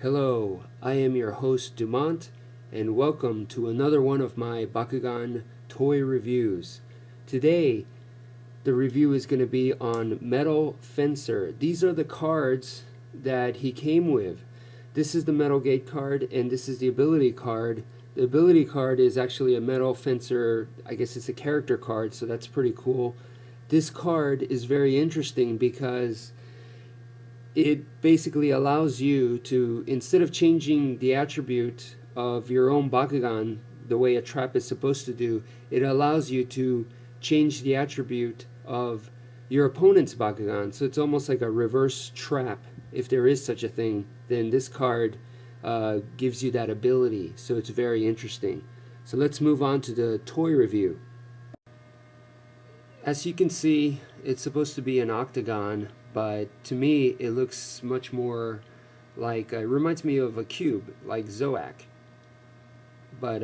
Hello, I am your host Dumont, and welcome to another one of my Bakugan toy reviews. Today, the review is going to be on Metal Fencer. These are the cards that he came with. This is the Metal Gate card, and this is the ability card. The ability card is actually a Metal Fencer, I guess it's a character card, so that's pretty cool. This card is very interesting because it basically allows you to, instead of changing the attribute of your own Bakugan the way a trap is supposed to do, it allows you to change the attribute of your opponent's Bakugan. So it's almost like a reverse trap. If there is such a thing, then this card gives you that ability. So it's very interesting. So let's move on to the toy review. As you can see, it's supposed to be an octagon, but to me it looks much more like, it reminds me of a cube, like Zoak. But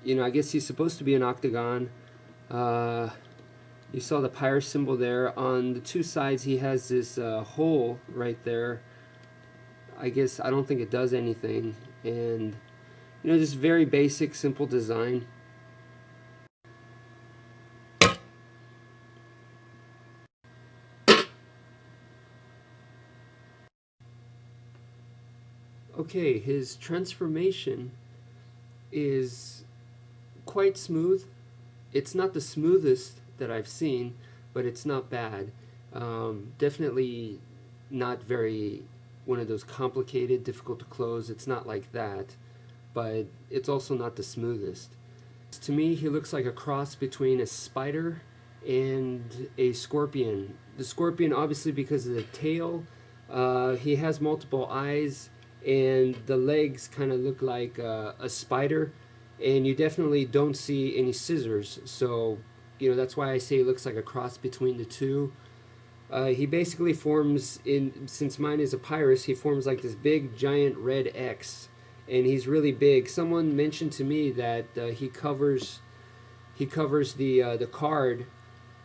you know, I guess he's supposed to be an octagon. You saw the pyre symbol there. On the two sides he has this hole right there. I guess, I don't think it does anything. And you know, just very basic, simple design. Okay, his transformation is quite smooth. It's not the smoothest that I've seen, but it's not bad. Definitely not very one of those complicated, difficult to close. It's not like that, but it's also not the smoothest. To me, he looks like a cross between a spider and a scorpion. The scorpion, obviously, because of the tail. He has multiple eyes, and the legs kind of look like a spider, and you definitely don't see any scissors. So you know, that's why I say it looks like a cross between the two. He basically forms, since mine is a Pyrus, he forms like this big giant red X, and he's really big. Someone mentioned to me that he covers the card,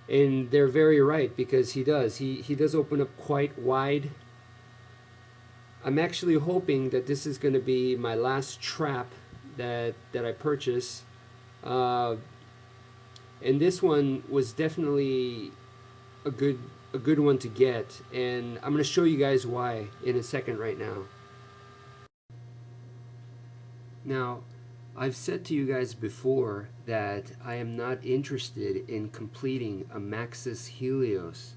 and they're very right, because he does. He does open up quite wide. I'm actually hoping that this is going to be my last trap that I purchase. And this one was definitely a good one to get, and I'm going to show you guys why in a second right now. Now, I've said to you guys before that I am not interested in completing a Maxus Helios,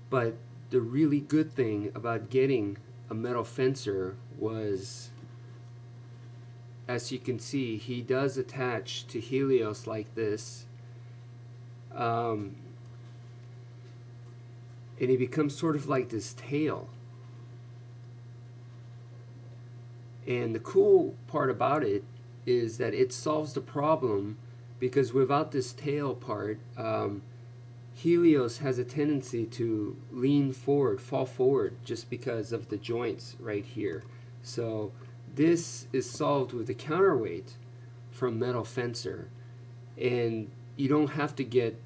but the really good thing about getting a Metal Fencer was, as you can see, he does attach to Helios like this, and he becomes sort of like this tail. And the cool part about it is that it solves the problem, because without this tail part, Helios has a tendency to lean forward, fall forward, just because of the joints right here. So this is solved with a counterweight from Metal Fencer, and you don't have to get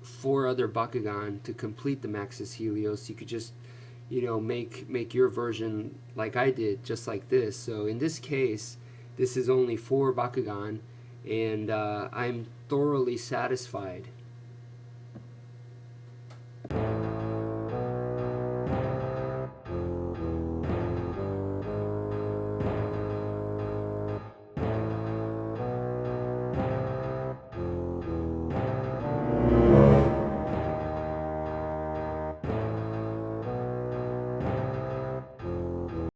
4 other Bakugan to complete the Maxus Helios. You could just, you know, make your version like I did, just like this. So in this case, this is only 4 Bakugan, and I'm thoroughly satisfied